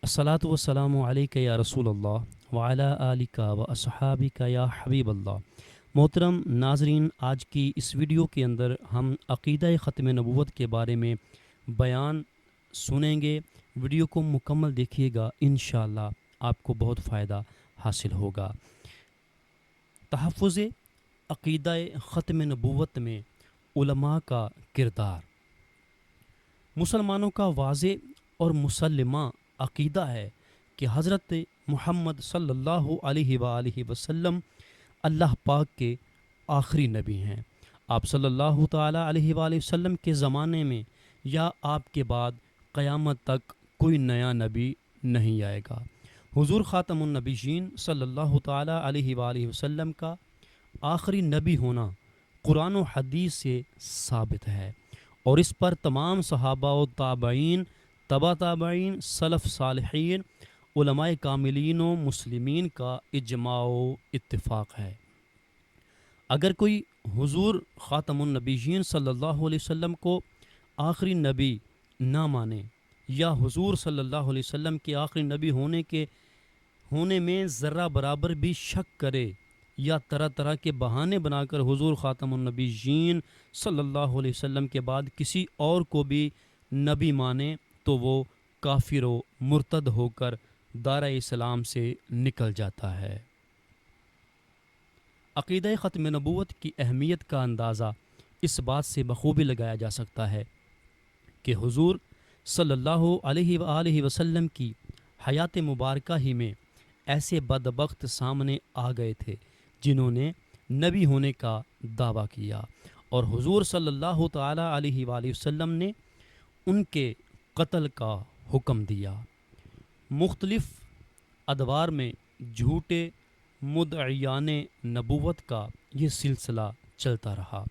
الصلاۃ والسلام علیک یا رسول اللہ وعلی آلک و اصحابک یا حبیب اللہ۔ محترم ناظرین، آج کی اس ویڈیو کے اندر ہم عقیدہ ختم نبوت کے بارے میں بیان سنیں گے۔ ویڈیو کو مکمل دیکھیے گا، انشاءاللہ آپ کو بہت فائدہ حاصل ہوگا۔ تحفظ عقیدہ ختم نبوت میں علماء کا کردار۔ مسلمانوں کا واضح اور مسلمہ عقیدہ ہے کہ حضرت محمد صلی اللہ علیہ وآلہ وسلم اللہ پاک کے آخری نبی ہیں۔ آپ صلی اللہ تعالیٰ علیہ وآلہ وسلم کے زمانے میں یا آپ کے بعد قیامت تک کوئی نیا نبی نہیں آئے گا۔ حضور خاتم النبیین صلی اللہ تعالیٰ علیہ وآلہ وسلم کا آخری نبی ہونا قرآن و حدیث سے ثابت ہے، اور اس پر تمام صحابہ و تابعین، تبع تابعین، سلف صالحین، علماء کاملین و مسلمین کا اجماع و اتفاق ہے۔ اگر کوئی حضور خاتم النبیین صلی اللہ علیہ وسلم کو آخری نبی نہ مانے، یا حضور صلی اللہ علیہ وسلم کے آخری نبی ہونے میں ذرہ برابر بھی شک کرے، یا طرح طرح کے بہانے بنا کر حضور خاتم النبیین صلی اللہ علیہ وسلم کے بعد کسی اور کو بھی نبی مانے، تو وہ کافر و مرتد ہو کر دائرہ اسلام سے نکل جاتا ہے۔ عقیدہ ختم نبوت کی اہمیت کا اندازہ اس بات سے بخوبی لگایا جا سکتا ہے کہ حضور صلی اللہ علیہ وآلہ وسلم کی حیات مبارکہ ہی میں ایسے بدبخت سامنے آ گئے تھے جنہوں نے نبی ہونے کا دعویٰ کیا، اور حضور صلی اللہ تعالیٰ علیہ وآلہ وسلم نے ان کے قتل کا حکم دیا۔ مختلف ادوار میں جھوٹے مدعیان نبوت کا یہ سلسلہ چلتا رہا،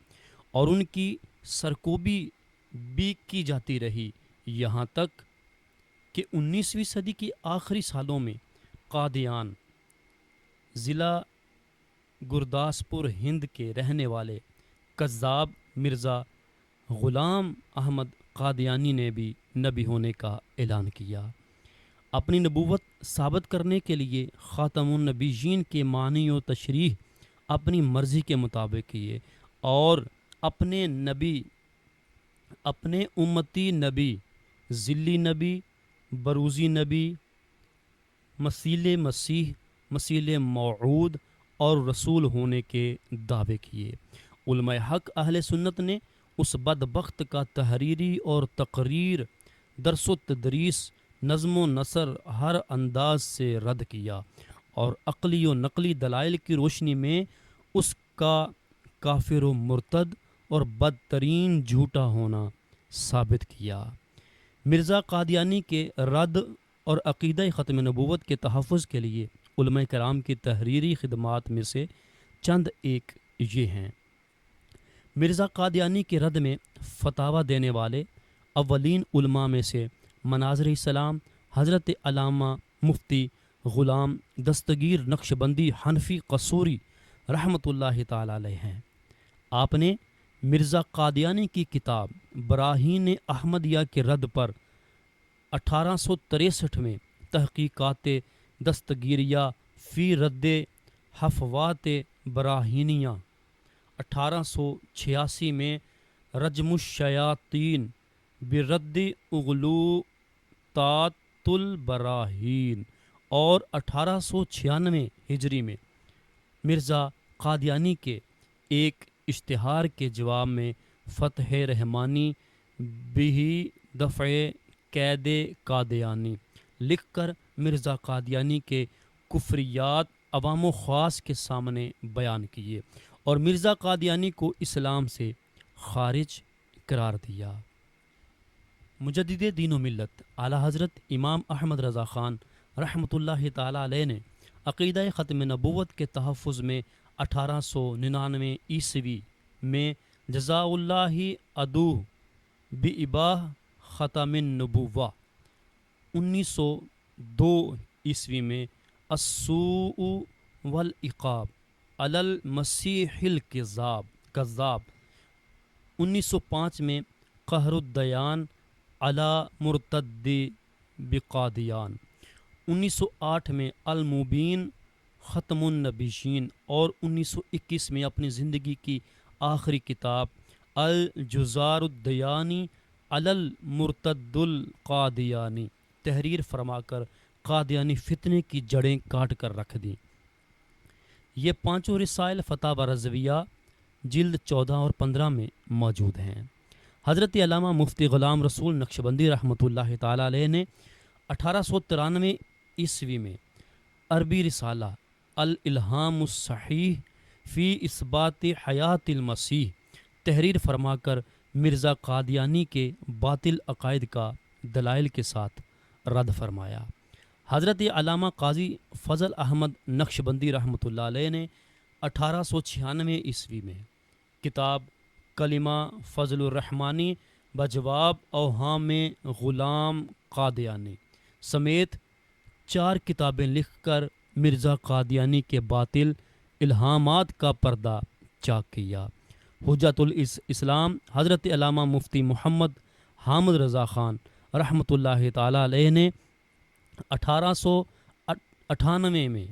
اور ان کی سرکوبی بھی کی جاتی رہی، یہاں تک کہ 19ویں صدی کی آخری سالوں میں قادیان، ضلع گرداسپور ہند کے رہنے والے کذاب مرزا غلام احمد قادیانی نے بھی نبی ہونے کا اعلان کیا۔ اپنی نبوت ثابت کرنے کے لیے خاتم النبیین کے معنی و تشریح اپنی مرضی کے مطابق کیے، اور اپنے امتی نبی، ذلی نبی، بروزی نبی، مسیح مسیح، مسیح موعود اور رسول ہونے کے دعوے کیے۔ علماء حق اہل سنت نے اس بدبخت کا تحریری اور تقریر، درس و تدریس، نظم و نثر ہر انداز سے رد کیا، اور عقلی و نقلی دلائل کی روشنی میں اس کا کافر و مرتد اور بدترین جھوٹا ہونا ثابت کیا۔ مرزا قادیانی کے رد اور عقیدہ ختم نبوت کے تحفظ کے لیے علماء کرام کی تحریری خدمات میں سے چند ایک یہ ہیں۔ مرزا قادیانی کے رد میں فتاویٰ دینے والے اولین علماء میں سے مناظر اسلام حضرت علامہ مفتی غلام دستگیر نقشبندی حنفی قصوری رحمۃ اللہ تعالی علیہ ہیں۔ آپ نے مرزا قادیانی کی کتاب براہین احمدیہ کے رد پر 1863 میں تحقیقات دستگیریہ فی رد حفوات براہینیہ، 1886 میں رجم الشیاطین برد اغلوطات البراہین، اور 1896 ہجری میں مرزا قادیانی کے ایک اشتہار کے جواب میں فتح رحمانی بہی دفع قید قادیانی لکھ کر مرزا قادیانی کے کفریات عوام و خاص کے سامنے بیان کیے، اور مرزا قادیانی کو اسلام سے خارج قرار دیا۔ مجدد دین و ملت اعلیٰ حضرت امام احمد رضا خان رحمۃ اللہ تعالیٰ علیہ نے عقیدہ ختم نبوت کے تحفظ میں 1899 عیسوی میں جزا اللہ ادوہ بإباح ختم النبوہ، 1902 عیسوی میں السوء والعقاب علی المسیح الکذاب، 1905 میں قہر الدیان علی مرتد بقادیان، 1908 میں المبین ختم النبیین اور 1921 میں اپنی زندگی کی آخری کتاب الجزار الدیانی علی المرتد القادیانی تحریر فرما کر قادیانی فتنے کی جڑیں کاٹ کر رکھ دیں۔ یہ پانچوں رسائل فتاوی رضویہ جلد 14 اور 15 میں موجود ہیں۔ حضرت علامہ مفتی غلام رسول نقشبندی رحمۃ اللہ تعالی علیہ نے 1893 عیسوی میں عربی رسالہ الالہام الصحیح فی اثبات حیات المسیح تحریر فرما کر مرزا قادیانی کے باطل عقائد کا دلائل کے ساتھ رد فرمایا۔ حضرت علامہ قاضی فضل احمد نقشبندی رحمۃ اللہ علیہ نے 1896 عیسوی میں کتاب کلمہ فضل الرحمانی بجواب اوہام غلام قادیانی سمیت 4 کتابیں لکھ کر مرزا قادیانی کے باطل الہامات کا پردہ چاک کیا۔ حجت الاسلام حضرت علامہ مفتی محمد حامد رضا خان رحمۃ اللہ تعالی علیہ نے 1898 میں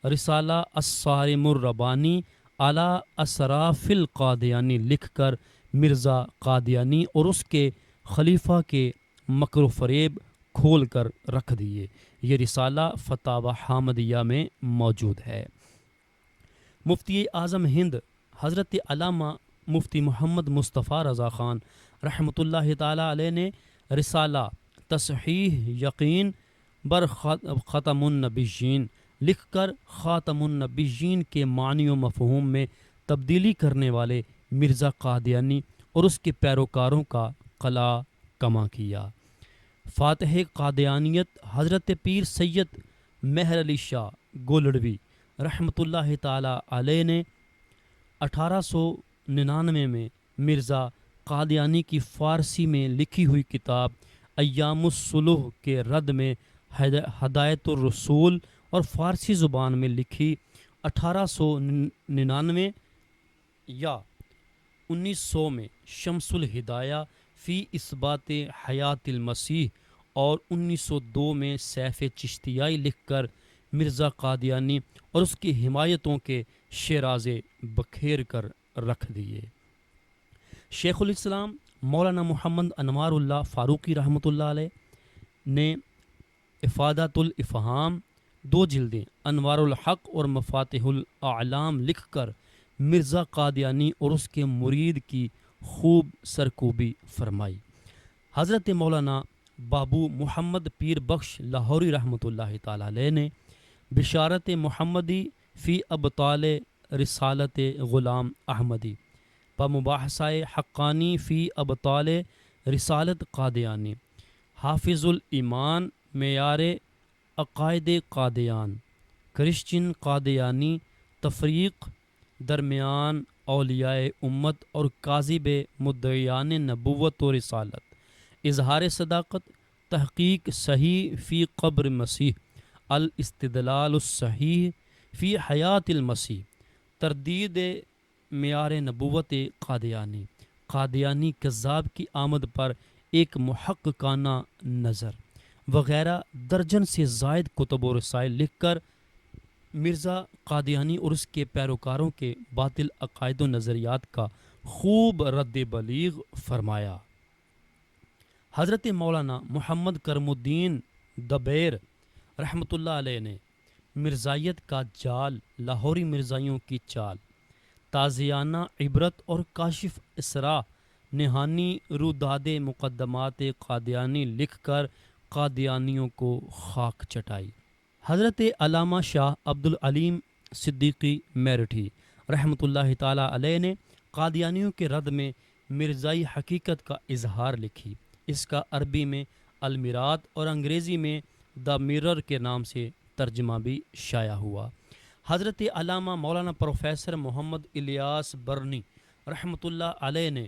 رسالہ الصارم الربانی علی اسراف القادیانی لکھ کر مرزا قادیانی اور اس کے خلیفہ کے مکر و فریب کھول کر رکھ دیے۔ یہ رسالہ فتاوی حامدیہ میں موجود ہے۔ مفتی اعظم ہند حضرت علامہ مفتی محمد مصطفیٰ رضا خان رحمۃ اللہ تعالی علیہ نے رسالہ تصحیح یقین بر ختم النبیین لکھ کر خاتم النبیین کے معنی و مفہوم میں تبدیلی کرنے والے مرزا قادیانی اور اس کے پیروکاروں کا قلع کما کیا۔ فاتح قادیانیت حضرت پیر سید مہر علی شاہ گولڑوی رحمۃ اللہ تعالی علیہ نے 1899 میں مرزا قادیانی کی فارسی میں لکھی ہوئی کتاب ایام الصلح کے رد میں ہدایت الرسول اور فارسی زبان میں لکھی 1899 یا 1900 میں شمس الہدایہ فی اثبات حیات المسیح اور 1902 میں سیف چشتیائی لکھ کر مرزا قادیانی اور اس کی حمایتوں کے شیرازے بکھیر کر رکھ دیے۔ شیخ الاسلام مولانا محمد انوار اللہ فاروقی رحمۃ اللہ علیہ نے افادۃ الافہام 2 جلدیں انوار الحق اور مفاتح الاعلام لکھ کر مرزا قادیانی اور اس کے مرید کی خوب سرکوبی فرمائی۔ حضرت مولانا بابو محمد پیر بخش لاہوری رحمۃ اللہ تعالی علیہ نے بشارت محمدی فی ابطال رسالت غلام احمدی بمباحثہ حقانی فی ابطال رسالت قادیانی حافظ الایمان معیار عقائد قادیان کرسچن قادیانی تفریق درمیان اولیاء امت اور کاذب مدعیان نبوت و رسالت اظہار صداقت تحقیق صحیح فی قبر مسیح الاستدلال الصحیح فی حیات المسیح تردید معیار نبوت قادیانی کذاب کی آمد پر ایک محققانہ نظر وغیرہ درجن سے زائد کتب و رسائل لکھ کر مرزا قادیانی اور اس کے پیروکاروں کے باطل عقائد و نظریات کا خوب رد بلیغ فرمایا۔ حضرت مولانا محمد کرم الدین دبیر رحمۃ اللہ علیہ نے مرزائیت کا جال لاہوری مرزائیوں کی چال تازیانہ عبرت اور کاشف اسرا نہانی روداد مقدمات قادیانی لکھ کر قادیانیوں کو خاک چٹائی۔ حضرت علامہ شاہ عبد العلیم صدیقی میرٹھی رحمۃ اللہ تعالی علیہ نے قادیانیوں کے رد میں مرزائی حقیقت کا اظہار لکھی۔ اس کا عربی میں المیرات اور انگریزی میں دا میرر کے نام سے ترجمہ بھی شائع ہوا۔ حضرت علامہ مولانا پروفیسر محمد الیاس برنی رحمۃ اللہ علیہ نے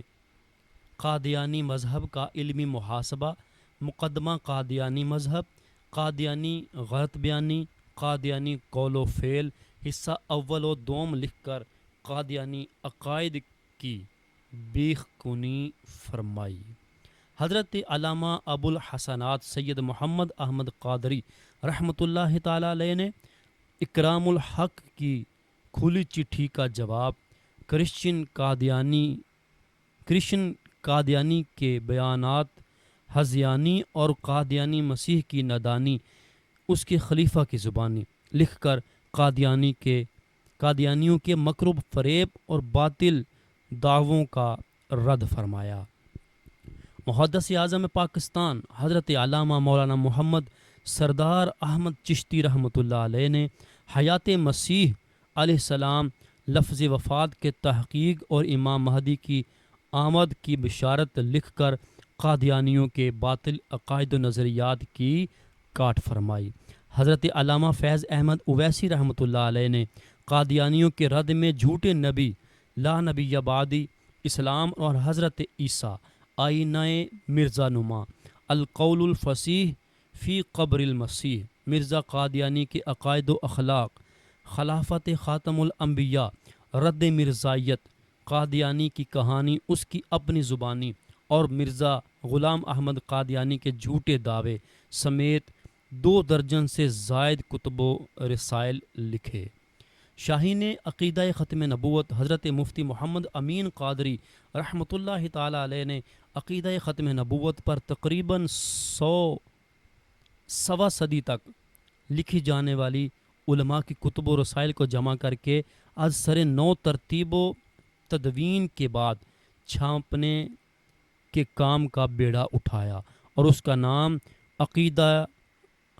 قادیانی مذہب کا علمی محاسبہ مقدمہ قادیانی مذہب قادیانی غلط بیانی قادیانی قول و فعل حصہ اول و دوم لکھ کر قادیانی عقائد کی بیخ کنی فرمائی۔ حضرت علامہ ابو الحسنات سید محمد احمد قادری رحمۃ اللہ تعالی علیہ نے اکرام الحق کی کھلی چٹھی کا جواب کرشچن قادیانی کے بیانات، ہذیانی اور قادیانی مسیح کی نادانی اس کے خلیفہ کی زبانی لکھ کر قادیانیوں کے مکر و فریب اور باطل دعووں کا رد فرمایا۔ محدث اعظم پاکستان حضرت علامہ مولانا محمد سردار احمد چشتی رحمۃ اللہ علیہ نے حیات مسیح علیہ السلام لفظ وفات کے تحقیق اور امام مہدی کی آمد کی بشارت لکھ کر قادیانیوں کے باطل عقائد و نظریات کی کاٹ فرمائی۔ حضرت علامہ فیض احمد اویسی رحمۃ اللہ علیہ نے قادیانیوں کے رد میں جھوٹے نبی، لا نبی بعدی، اسلام اور حضرت عیسیٰ، آئینہ مرزا نما، القول الفصیح فی قبر المسیح، مرزا قادیانی کے عقائد و اخلاق، خلافت خاتم الانبیاء، رد مرزائیت، قادیانی کی کہانی اس کی اپنی زبانی اور مرزا غلام احمد قادیانی کے جھوٹے دعوے سمیت 2 درجن سے زائد کتب و رسائل لکھے۔ شاہین عقیدہ ختم نبوت حضرت مفتی محمد امین قادری رحمۃ اللہ تعالی علیہ نے عقیدہ ختم نبوت پر تقریباً سوا صدی تک لکھی جانے والی علماء کی کتب و رسائل کو جمع کر کے از سر نو ترتیب و تدوین کے بعد چھاپنے کے کام کا بیڑا اٹھایا اور اس کا نام عقیدہ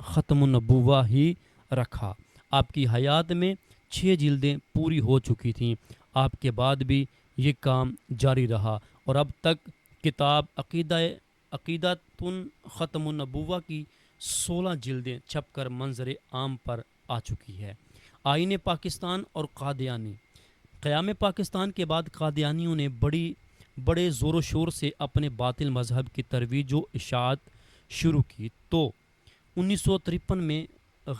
ختم النبوہ ہی رکھا۔ آپ کی حیات میں 6 جلدیں پوری ہو چکی تھیں۔ آپ کے بعد بھی یہ کام جاری رہا اور اب تک کتاب عقیدۃ ختم النبوہ کی 16 جلدیں چھپ کر منظر عام پر آ چکی ہے۔ آئین پاکستان اور قادیانی۔ قیام پاکستان کے بعد قادیانیوں نے بڑے زور و شور سے اپنے باطل مذہب کی ترویج و اشاعت شروع کی تو 1953 میں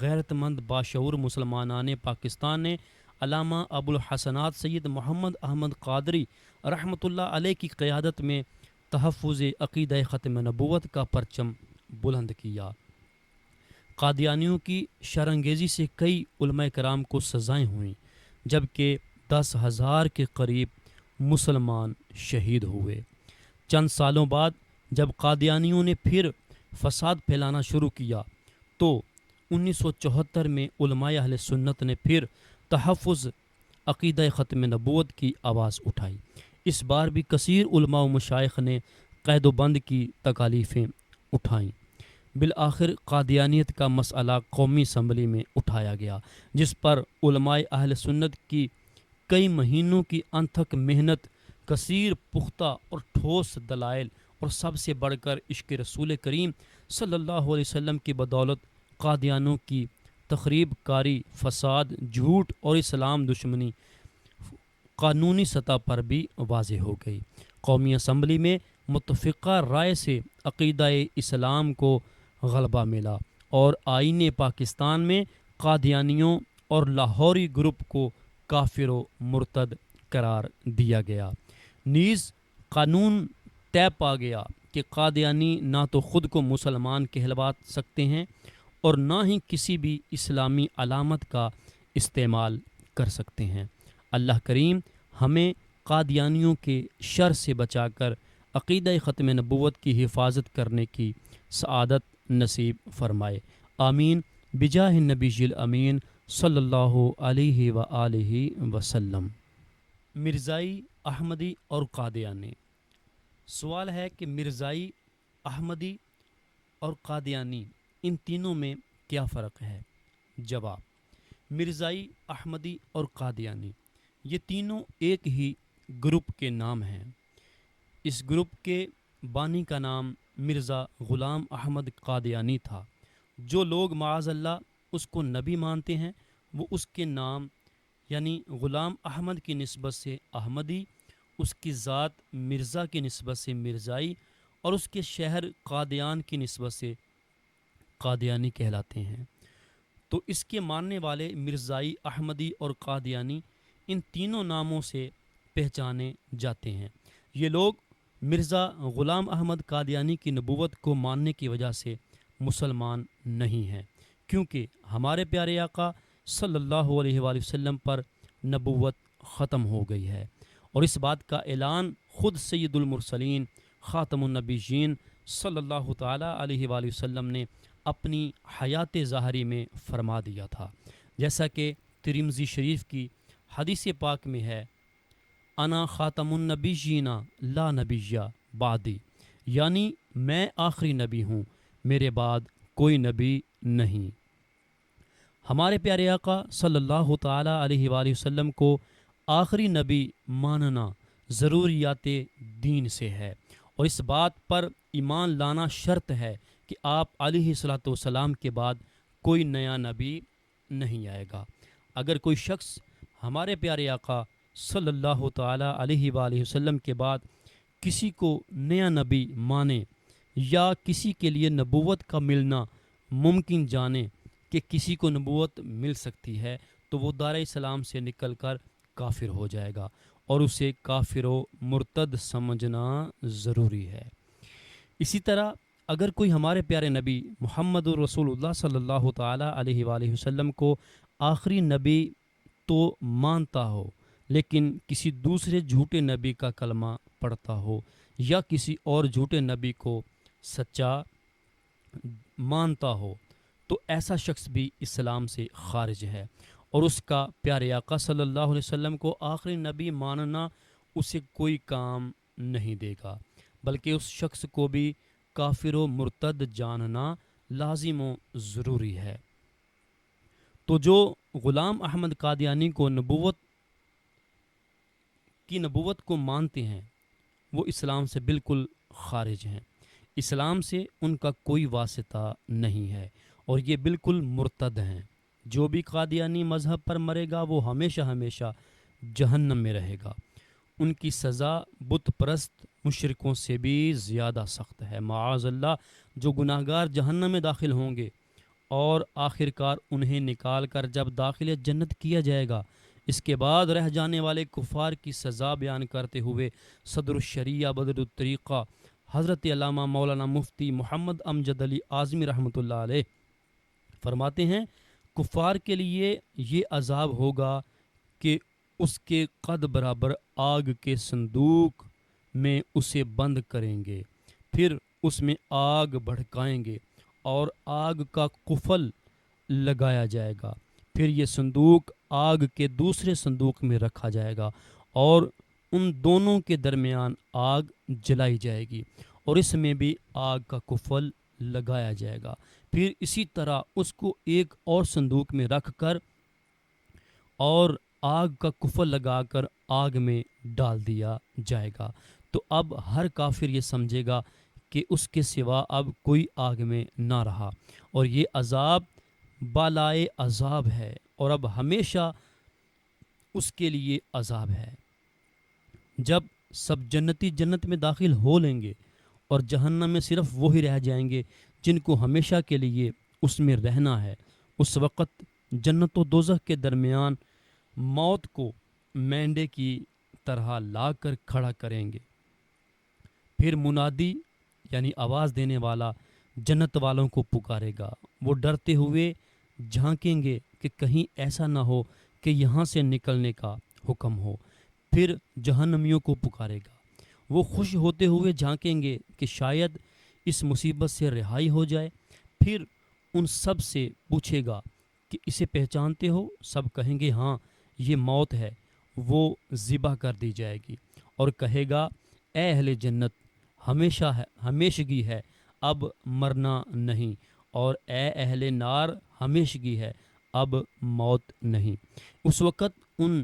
غیرت مند باشعور مسلمانان پاکستان نے علامہ ابو الحسنات سید محمد احمد قادری رحمۃ اللہ علیہ کی قیادت میں تحفظ عقیدہ ختم نبوت کا پرچم بلند کیا۔ قادیانیوں کی شرانگیزی سے کئی علماء کرام کو سزائیں ہوئیں، جبکہ 10,000 کے قریب مسلمان شہید ہوئے۔ چند سالوں بعد جب قادیانیوں نے پھر فساد پھیلانا شروع کیا تو 1974 میں علماء اہل سنت نے پھر تحفظ عقیدہ ختم نبوت کی آواز اٹھائی۔ اس بار بھی کثیر علماء و مشائخ نے قید و بند کی تکالیفیں اٹھائیں۔ بالآخر قادیانیت کا مسئلہ قومی اسمبلی میں اٹھایا گیا، جس پر علماء اہل سنت کی کئی مہینوں کی انتھک محنت، کثیر پختہ اور ٹھوس دلائل اور سب سے بڑھ کر عشق رسول کریم صلی اللہ علیہ وسلم کی بدولت قادیانوں کی تخریب کاری، فساد، جھوٹ اور اسلام دشمنی قانونی سطح پر بھی واضح ہو گئی۔ قومی اسمبلی میں متفقہ رائے سے عقیدہ اسلام کو غلبہ ملا اور آئین پاکستان میں قادیانیوں اور لاہوری گروپ کو کافر و مرتد قرار دیا گیا۔ نیز قانون طے پا گیا کہ قادیانی نہ تو خود کو مسلمان کہلوا سکتے ہیں اور نہ ہی کسی بھی اسلامی علامت کا استعمال کر سکتے ہیں۔ اللہ کریم ہمیں قادیانیوں کے شر سے بچا کر عقیدہ ختم نبوت کی حفاظت کرنے کی سعادت نصیب فرمائے، آمین بجاہ النبی الامین صلی اللہ علیہ وآلہ وسلم۔ مرزائی، احمدی اور قادیانی۔ سوال ہے کہ مرزائی، احمدی اور قادیانی ان تینوں میں کیا فرق ہے؟ جواب: مرزائی، احمدی اور قادیانی یہ تینوں ایک ہی گروپ کے نام ہیں۔ اس گروپ کے بانی کا نام مرزا غلام احمد قادیانی تھا۔ جو لوگ معاذ اللہ اس کو نبی مانتے ہیں وہ اس کے نام یعنی غلام احمد کی نسبت سے احمدی، اس کی ذات مرزا کی نسبت سے مرزائی اور اس کے شہر قادیان کی نسبت سے قادیانی کہلاتے ہیں۔ تو اس کے ماننے والے مرزائی، احمدی اور قادیانی ان تینوں ناموں سے پہچانے جاتے ہیں۔ یہ لوگ مرزا غلام احمد قادیانی کی نبوت کو ماننے کی وجہ سے مسلمان نہیں ہیں، کیونکہ ہمارے پیارے آقا صلی اللہ علیہ وآلہ وسلم پر نبوت ختم ہو گئی ہے، اور اس بات کا اعلان خود سید المرسلین خاتم النبیین صلی اللہ تعالیٰ علیہ وآلہ وسلم نے اپنی حیات ظاہری میں فرما دیا تھا، جیسا کہ ترمذی شریف کی حدیث پاک میں ہے، انا خاتم النبیین لا نبی بعدی، یعنی میں آخری نبی ہوں، میرے بعد کوئی نبی نہیں۔ ہمارے پیارے آقا صلی اللہ تعالیٰ علیہ وآلہ وسلم کو آخری نبی ماننا ضروریات دین سے ہے، اور اس بات پر ایمان لانا شرط ہے کہ آپ علیہ الصلوۃ والسلام کے بعد کوئی نیا نبی نہیں آئے گا۔ اگر کوئی شخص ہمارے پیارے آقا صلی اللہ تعالیٰ علیہ وآلہ وسلم کے بعد کسی کو نیا نبی مانے، یا کسی کے لیے نبوت کا ملنا ممکن جانے کہ کسی کو نبوت مل سکتی ہے، تو وہ دار اسلام سے نکل کر کافر ہو جائے گا، اور اسے کافر و مرتد سمجھنا ضروری ہے۔ اسی طرح اگر کوئی ہمارے پیارے نبی محمد رسول اللہ صلی اللہ تعالیٰ علیہ وآلہ وسلم کو آخری نبی تو مانتا ہو، لیکن کسی دوسرے جھوٹے نبی کا کلمہ پڑھتا ہو، یا کسی اور جھوٹے نبی کو سچا مانتا ہو، تو ایسا شخص بھی اسلام سے خارج ہے، اور اس کا پیارے آقا صلی اللہ علیہ وسلم کو آخری نبی ماننا اسے کوئی کام نہیں دے گا، بلکہ اس شخص کو بھی کافر و مرتد جاننا لازم و ضروری ہے۔ تو جو غلام احمد قادیانی کو نبوت کو مانتے ہیں، وہ اسلام سے بالکل خارج ہیں، اسلام سے ان کا کوئی واسطہ نہیں ہے، اور یہ بالکل مرتد ہیں۔ جو بھی قادیانی مذہب پر مرے گا وہ ہمیشہ ہمیشہ جہنم میں رہے گا، ان کی سزا بت پرست مشرکوں سے بھی زیادہ سخت ہے۔ معاذ اللہ، جو گناہ گار جہنم میں داخل ہوں گے، اور آخر کار انہیں نکال کر جب داخل جنت کیا جائے گا، اس کے بعد رہ جانے والے کفار کی سزا بیان کرتے ہوئے صدر الشریعہ بدر الطریقہ حضرت علامہ مولانا مفتی محمد امجد علی اعظمی رحمۃ اللہ علیہ فرماتے ہیں، کفار کے لیے یہ عذاب ہوگا کہ اس کے قد برابر آگ کے صندوق میں اسے بند کریں گے، پھر اس میں آگ بھڑکائیں گے اور آگ کا قفل لگایا جائے گا، پھر یہ صندوق آگ کے دوسرے صندوق میں رکھا جائے گا، اور ان دونوں کے درمیان آگ جلائی جائے گی، اور اس میں بھی آگ کا قفل لگایا جائے گا، پھر اسی طرح اس کو ایک اور صندوق میں رکھ کر اور آگ کا قفل لگا کر آگ میں ڈال دیا جائے گا۔ تو اب ہر کافر یہ سمجھے گا کہ اس کے سوا اب کوئی آگ میں نہ رہا، اور یہ عذاب بالائے عذاب ہے، اور اب ہمیشہ اس کے لیے عذاب ہے۔ جب سب جنتی جنت میں داخل ہو لیں گے، اور جہنم میں صرف وہی رہ جائیں گے جن کو ہمیشہ کے لیے اس میں رہنا ہے، اس وقت جنت و دوزخ کے درمیان موت کو مینڈے کی طرح لا کر کھڑا کریں گے، پھر منادی یعنی آواز دینے والا جنت والوں کو پکارے گا، وہ ڈرتے ہوئے جھانکیں گے کہ کہیں ایسا نہ ہو کہ یہاں سے نکلنے کا حکم ہو، پھر جہنمیوں کو پکارے گا، وہ خوش ہوتے ہوئے جھانکیں گے کہ شاید اس مصیبت سے رہائی ہو جائے، پھر ان سب سے پوچھے گا کہ اسے پہچانتے ہو؟ سب کہیں گے ہاں یہ موت ہے، وہ ذبح کر دی جائے گی، اور کہے گا اے اہل جنت، ہمیشگی ہے، اب مرنا نہیں، اور اے اہل نار، ہمیشگی ہے، اب موت نہیں۔ اس وقت ان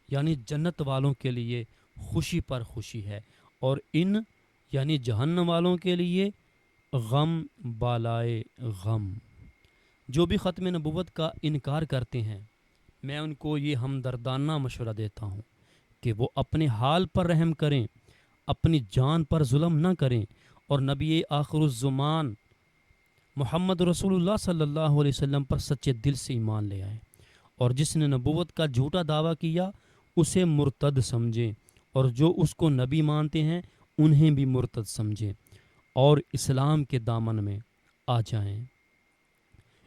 یعنی جنت والوں کے لیے خوشی پر خوشی ہے، اور ان یعنی جہنم والوں کے لیے غم بالائے غم۔ جو بھی ختم نبوت کا انکار کرتے ہیں، میں ان کو یہ ہمدردانہ مشورہ دیتا ہوں کہ وہ اپنے حال پر رحم کریں، اپنی جان پر ظلم نہ کریں، اور نبی آخر الزمان محمد رسول اللہ صلی اللہ علیہ وسلم پر سچے دل سے ایمان لے آئیں، اور جس نے نبوت کا جھوٹا دعویٰ کیا اسے مرتد سمجھیں، اور جو اس کو نبی مانتے ہیں انہیں بھی مرتد سمجھیں اور اسلام کے دامن میں آ جائیں۔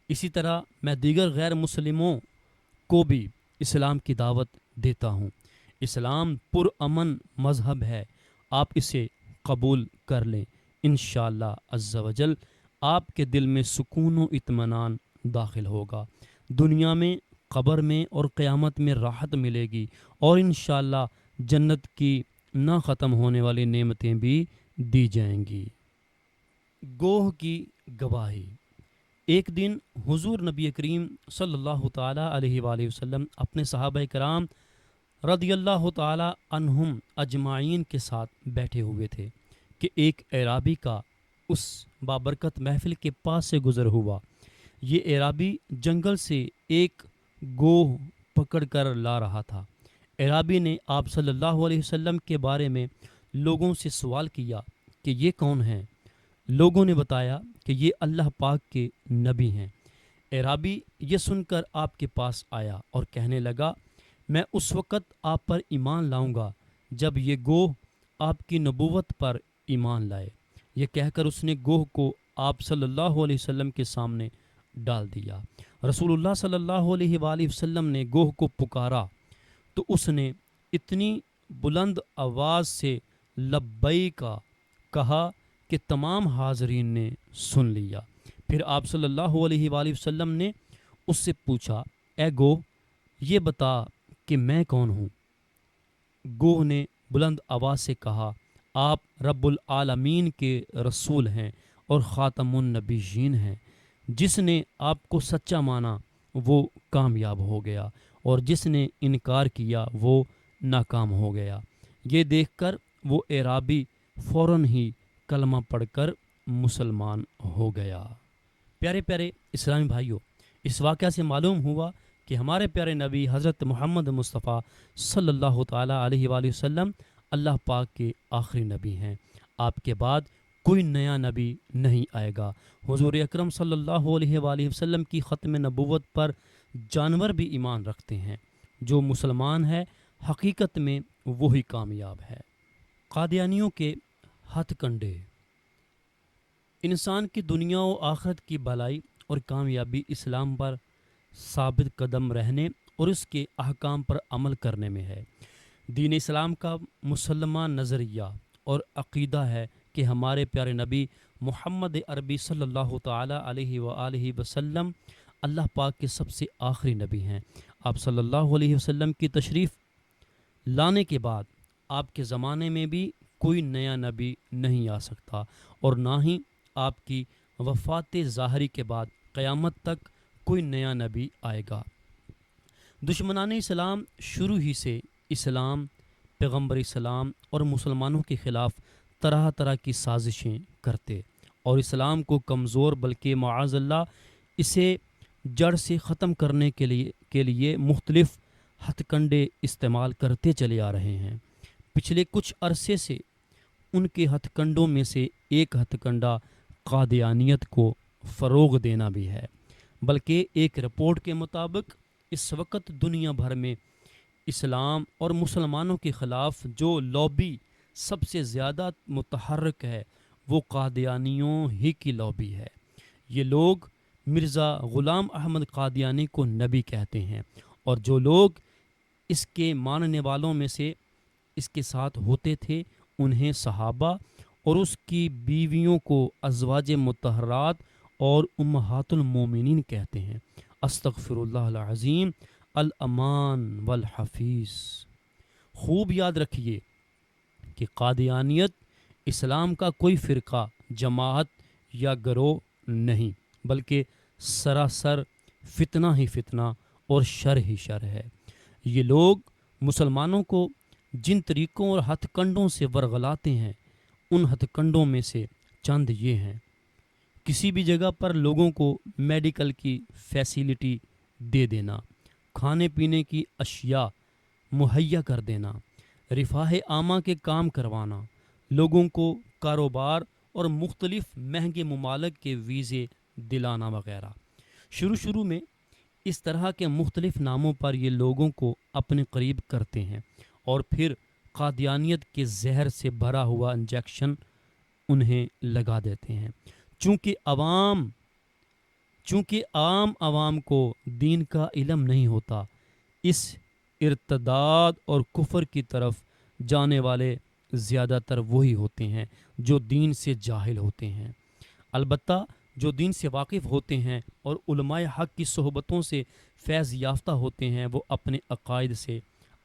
اسی طرح میں دیگر غیر مسلموں کو بھی اسلام کی دعوت دیتا ہوں۔ اسلام پرامن مذہب ہے، آپ اسے قبول کر لیں، انشاءاللہ عز و جل آپ کے دل میں سکون و اطمینان داخل ہوگا، دنیا میں، قبر میں اور قیامت میں راحت ملے گی، اور انشاءاللہ جنت کی نہ ختم ہونے والی نعمتیں بھی دی جائیں گی۔ گوہ کی گواہی۔ ایک دن حضور نبی کریم صلی اللہ تعالیٰ علیہ وآلہ وسلم اپنے صحابہ کرام رضی اللہ تعالیٰ عنہم اجمعین کے ساتھ بیٹھے ہوئے تھے کہ ایک اعرابی کا اس بابرکت محفل کے پاس سے گزر ہوا۔ یہ اعرابی جنگل سے ایک گوہ پکڑ کر لا رہا تھا۔ اعرابی نے آپ صلی اللہ علیہ وسلم کے بارے میں لوگوں سے سوال کیا کہ یہ کون ہیں؟ لوگوں نے بتایا کہ یہ اللہ پاک کے نبی ہیں۔ اعرابی یہ سن کر آپ کے پاس آیا اور کہنے لگا، میں اس وقت آپ پر ایمان لاؤں گا جب یہ گوہ آپ کی نبوت پر ایمان لائے۔ یہ کہہ کر اس نے گوہ کو آپ صلی اللہ علیہ وسلم کے سامنے ڈال دیا۔ رسول اللہ صلی اللہ علیہ وآلہ وسلم نے گوہ کو پکارا تو اس نے اتنی بلند آواز سے لبیک کہا کہ تمام حاضرین نے سن لیا۔ پھر آپ صلی اللہ علیہ وآلہ وسلم نے اس سے پوچھا، اے گوہ، یہ بتا کہ میں کون ہوں؟ گوہ نے بلند آواز سے کہا، آپ رب العالمین کے رسول ہیں اور خاتم النبیین ہیں۔ جس نے آپ کو سچا مانا وہ کامیاب ہو گیا، اور جس نے انکار کیا وہ ناکام ہو گیا۔ یہ دیکھ کر وہ اعرابی فوراً ہی کلمہ پڑھ کر مسلمان ہو گیا۔ پیارے پیارے اسلامی بھائیوں، اس واقعہ سے معلوم ہوا کہ ہمارے پیارے نبی حضرت محمد مصطفیٰ صلی اللہ تعالیٰ علیہ وآلہ وسلم اللہ پاک کے آخری نبی ہیں۔ آپ کے بعد کوئی نیا نبی نہیں آئے گا۔ حضور اکرم صلی اللہ علیہ وآلہ وسلم کی ختم نبوت پر جانور بھی ایمان رکھتے ہیں۔ جو مسلمان ہے حقیقت میں وہی کامیاب ہے۔ قادیانیوں کے ہتھ کنڈے۔ انسان کی دنیا و آخرت کی بھلائی اور کامیابی اسلام پر ثابت قدم رہنے اور اس کے احکام پر عمل کرنے میں ہے۔ دین اسلام کا مسلمہ نظریہ اور عقیدہ ہے کہ ہمارے پیارے نبی محمد عربی صلی اللہ تعالیٰ علیہ وآلہ وسلم اللہ پاک کے سب سے آخری نبی ہیں۔ آپ صلی اللہ علیہ وسلم کی تشریف لانے کے بعد آپ کے زمانے میں بھی کوئی نیا نبی نہیں آ سکتا، اور نہ ہی آپ کی وفات ظاہری کے بعد قیامت تک کوئی نیا نبی آئے گا۔ دشمنان اسلام شروع ہی سے اسلام، پیغمبر اسلام اور مسلمانوں کے خلاف طرح طرح کی سازشیں کرتے اور اسلام کو کمزور بلکہ معاذ اللہ اسے جڑ سے ختم کرنے کے لیے مختلف ہتھ کنڈے استعمال کرتے چلے آ رہے ہیں۔ پچھلے کچھ عرصے سے ان کے ہتھ کنڈوں میں سے ایک ہتھ کنڈا قادیانیت کو فروغ دینا بھی ہے، بلکہ ایک رپورٹ کے مطابق اس وقت دنیا بھر میں اسلام اور مسلمانوں کے خلاف جو لابی سب سے زیادہ متحرک ہے وہ قادیانیوں ہی کی لابی ہے۔ یہ لوگ مرزا غلام احمد قادیانی کو نبی کہتے ہیں، اور جو لوگ اس کے ماننے والوں میں سے اس کے ساتھ ہوتے تھے انہیں صحابہ اور اس کی بیویوں کو ازواج مطہرات اور امہات المومنین کہتے ہیں۔ استغفر اللہ العظیم، الامان والحفیظ۔ خوب یاد رکھیے کہ قادیانیت اسلام کا کوئی فرقہ، جماعت یا گروہ نہیں، بلکہ سراسر فتنہ ہی فتنہ اور شر ہی شر ہے۔ یہ لوگ مسلمانوں کو جن طریقوں اور ہتھ کنڈوں سے ورغلاتے ہیں، ان ہتھ کنڈوں میں سے چند یہ ہیں: کسی بھی جگہ پر لوگوں کو میڈیکل کی فیسیلٹی دے دینا، کھانے پینے کی اشیاء مہیا کر دینا، رفاہ عامہ کے کام کروانا، لوگوں کو کاروبار اور مختلف مہنگے ممالک کے ویزے دلانا وغیرہ۔ شروع میں اس طرح کے مختلف ناموں پر یہ لوگوں کو اپنے قریب کرتے ہیں، اور پھر قادیانیت کے زہر سے بھرا ہوا انجیکشن انہیں لگا دیتے ہیں۔ چونکہ عام عوام کو دین کا علم نہیں ہوتا، اس ارتداد اور کفر کی طرف جانے والے زیادہ تر وہی ہوتے ہیں جو دین سے جاہل ہوتے ہیں۔ البتہ جو دین سے واقف ہوتے ہیں اور علماء حق کی صحبتوں سے فیض یافتہ ہوتے ہیں، وہ اپنے عقائد سے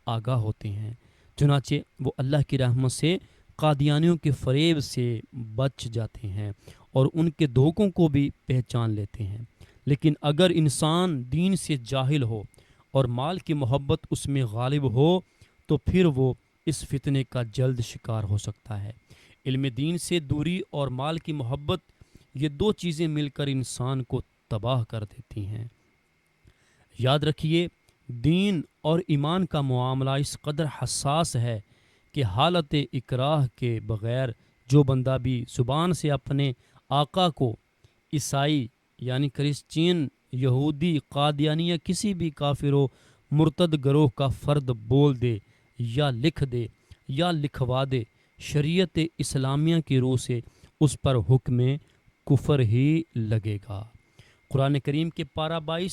آگاہ ہوتے ہیں، چنانچہ وہ اللہ کی رحمت سے قادیانیوں کے فریب سے بچ جاتے ہیں اور ان کے دھوکوں کو بھی پہچان لیتے ہیں۔ لیکن اگر انسان دین سے جاہل ہو اور مال کی محبت اس میں غالب ہو تو پھر وہ اس فتنے کا جلد شکار ہو سکتا ہے۔ علم دین سے دوری اور مال کی محبت، یہ دو چیزیں مل کر انسان کو تباہ کر دیتی ہیں۔ یاد رکھیے، دین اور ایمان کا معاملہ اس قدر حساس ہے کہ حالت اکراہ کے بغیر جو بندہ بھی زبان سے اپنے آقا کو عیسائی یعنی کرسچین، یہودی، قادیانی یا کسی بھی کافر و مرتد گروہ کا فرد بول دے یا لکھ دے یا لکھوا دے، شریعت اسلامیہ کی روح سے اس پر حکم کفر ہی لگے گا۔ قرآن کریم کے پارہ 22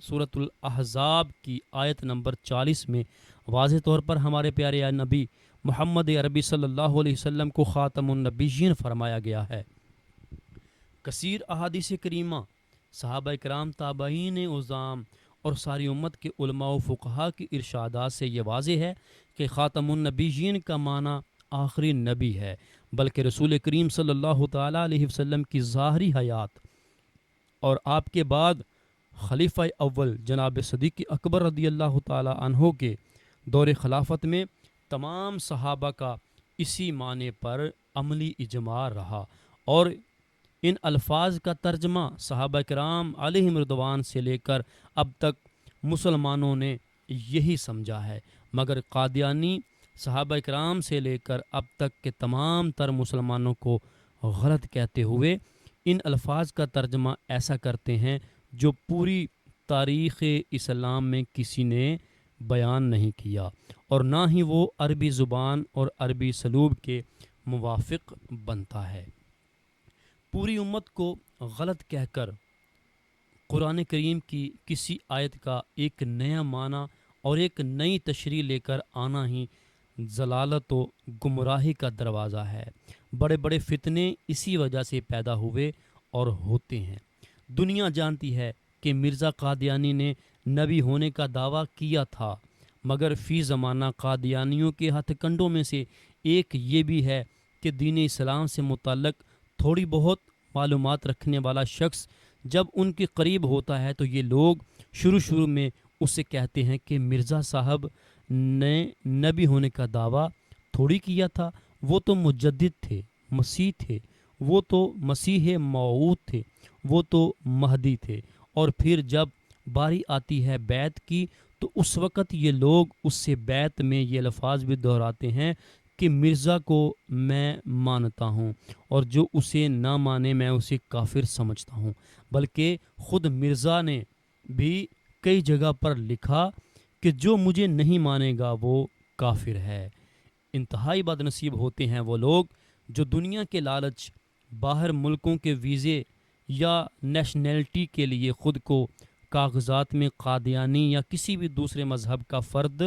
سورۃ الاحزاب کی آیت نمبر 40 میں واضح طور پر ہمارے پیارے نبی محمد عربی صلی اللہ علیہ وسلم کو خاتم النبیین فرمایا گیا ہے۔ کثیر احادیث کریمہ، صحابہ کرام، تابعین عظام اور ساری امت کے علماء و فقہا کی ارشادات سے یہ واضح ہے کہ خاتم النبیین کا معنی آخری نبی ہے، بلکہ رسول کریم صلی اللہ تعالیٰ علیہ وسلم کی ظاہری حیات اور آپ کے بعد خلیفہ اول جناب صدیق اکبر رضی اللہ تعالیٰ عنہ کے دور خلافت میں تمام صحابہ کا اسی معنی پر عملی اجماع رہا، اور ان الفاظ کا ترجمہ صحابہ کرام علیہم رضوان سے لے کر اب تک مسلمانوں نے یہی سمجھا ہے، مگر قادیانی صحابہ کرام سے لے کر اب تک کے تمام تر مسلمانوں کو غلط کہتے ہوئے ان الفاظ کا ترجمہ ایسا کرتے ہیں جو پوری تاریخ اسلام میں کسی نے بیان نہیں کیا، اور نہ ہی وہ عربی زبان اور عربی سلوب کے موافق بنتا ہے۔ پوری امت کو غلط کہہ کر قرآن کریم کی کسی آیت کا ایک نیا معنی اور ایک نئی تشریح لے کر آنا ہی ضلالت و گمراہی کا دروازہ ہے۔ بڑے بڑے فتنے اسی وجہ سے پیدا ہوئے اور ہوتے ہیں۔ دنیا جانتی ہے کہ مرزا قادیانی نے نبی ہونے کا دعویٰ کیا تھا، مگر فی زمانہ قادیانیوں کے ہتھ کنڈوں میں سے ایک یہ بھی ہے کہ دین اسلام سے متعلق تھوڑی بہت معلومات رکھنے والا شخص جب ان کے قریب ہوتا ہے تو یہ لوگ شروع میں اس سے کہتے ہیں کہ مرزا صاحب نے نبی ہونے کا دعویٰ تھوڑی کیا تھا، وہ تو مجدد تھے، مسیح تھے، وہ تو مسیح موعود تھے، وہ تو مہدی تھے۔ اور پھر جب باری آتی ہے بیعت کی تو اس وقت یہ لوگ اس سے بیعت میں یہ الفاظ بھی دہراتے ہیں کہ مرزا کو میں مانتا ہوں اور جو اسے نہ مانے میں اسے کافر سمجھتا ہوں۔ بلکہ خود مرزا نے بھی کئی جگہ پر لکھا کہ جو مجھے نہیں مانے گا وہ کافر ہے۔ انتہائی بد نصیب ہوتے ہیں وہ لوگ جو دنیا کے لالچ، باہر ملکوں کے ویزے یا نیشنلٹی کے لیے خود کو کاغذات میں قادیانی یا کسی بھی دوسرے مذہب کا فرد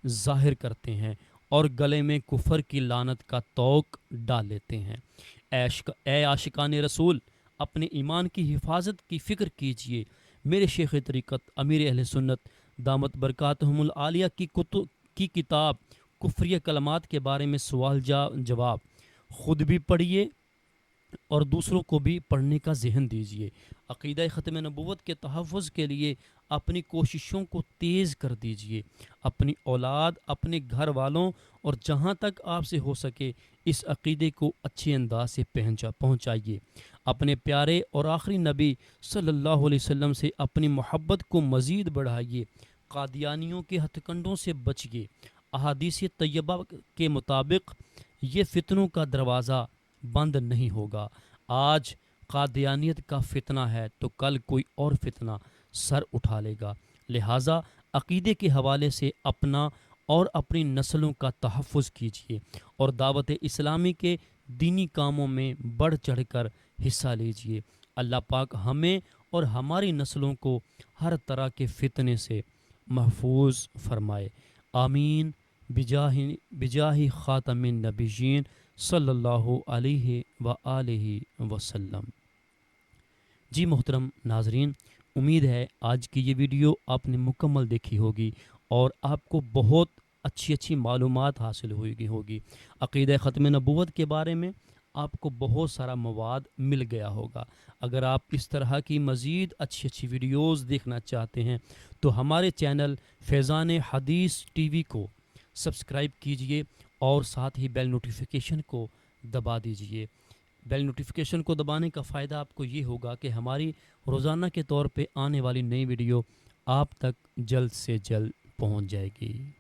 ظاہر کرتے ہیں اور گلے میں کفر کی لعنت کا طوق ڈال لیتے ہیں۔ اے عاشقان رسول، اپنے ایمان کی حفاظت کی فکر کیجئے۔ میرے شیخ طریقت امیر اہل سنت دامت برکاتہم العالیہ کی کتاب کفریہ کلمات کے بارے میں سوال جواب خود بھی پڑھیے اور دوسروں کو بھی پڑھنے کا ذہن دیجیے۔ عقیدہ ختم نبوت کے تحفظ کے لیے اپنی کوششوں کو تیز کر دیجیے۔ اپنی اولاد، اپنے گھر والوں اور جہاں تک آپ سے ہو سکے اس عقیدے کو اچھے انداز سے پہنچائیے۔ اپنے پیارے اور آخری نبی صلی اللہ علیہ وسلم سے اپنی محبت کو مزید بڑھائیے۔ قادیانیوں کے ہتھ کنڈوں سے بچیے۔ احادیث طیبہ کے مطابق یہ فتنوں کا دروازہ بند نہیں ہوگا۔ آج قادیانیت کا فتنہ ہے تو کل کوئی اور فتنہ سر اٹھا لے گا۔ لہٰذا عقیدے کے حوالے سے اپنا اور اپنی نسلوں کا تحفظ کیجیے اور دعوت اسلامی کے دینی کاموں میں بڑھ چڑھ کر حصہ لیجیے۔ اللہ پاک ہمیں اور ہماری نسلوں کو ہر طرح کے فتنے سے محفوظ فرمائے، آمین، بجاہ خاتم النبیین صلی اللہ علیہ وآلہ وسلم۔ جی محترم ناظرین، امید ہے آج کی یہ ویڈیو آپ نے مکمل دیکھی ہوگی اور آپ کو بہت اچھی معلومات حاصل ہوگی۔ عقیدہ ختم نبوت کے بارے میں آپ کو بہت سارا مواد مل گیا ہوگا۔ اگر آپ اس طرح کی مزید اچھی ویڈیوز دیکھنا چاہتے ہیں تو ہمارے چینل فیضان حدیث ٹی وی کو سبسکرائب کیجئے اور ساتھ ہی بیل نوٹیفیکیشن کو دبا دیجئے۔ بیل نوٹیفیکیشن کو دبانے کا فائدہ آپ کو یہ ہوگا کہ ہماری روزانہ کے طور پہ آنے والی نئی ویڈیو آپ تک جلد سے جلد پہنچ جائے گی۔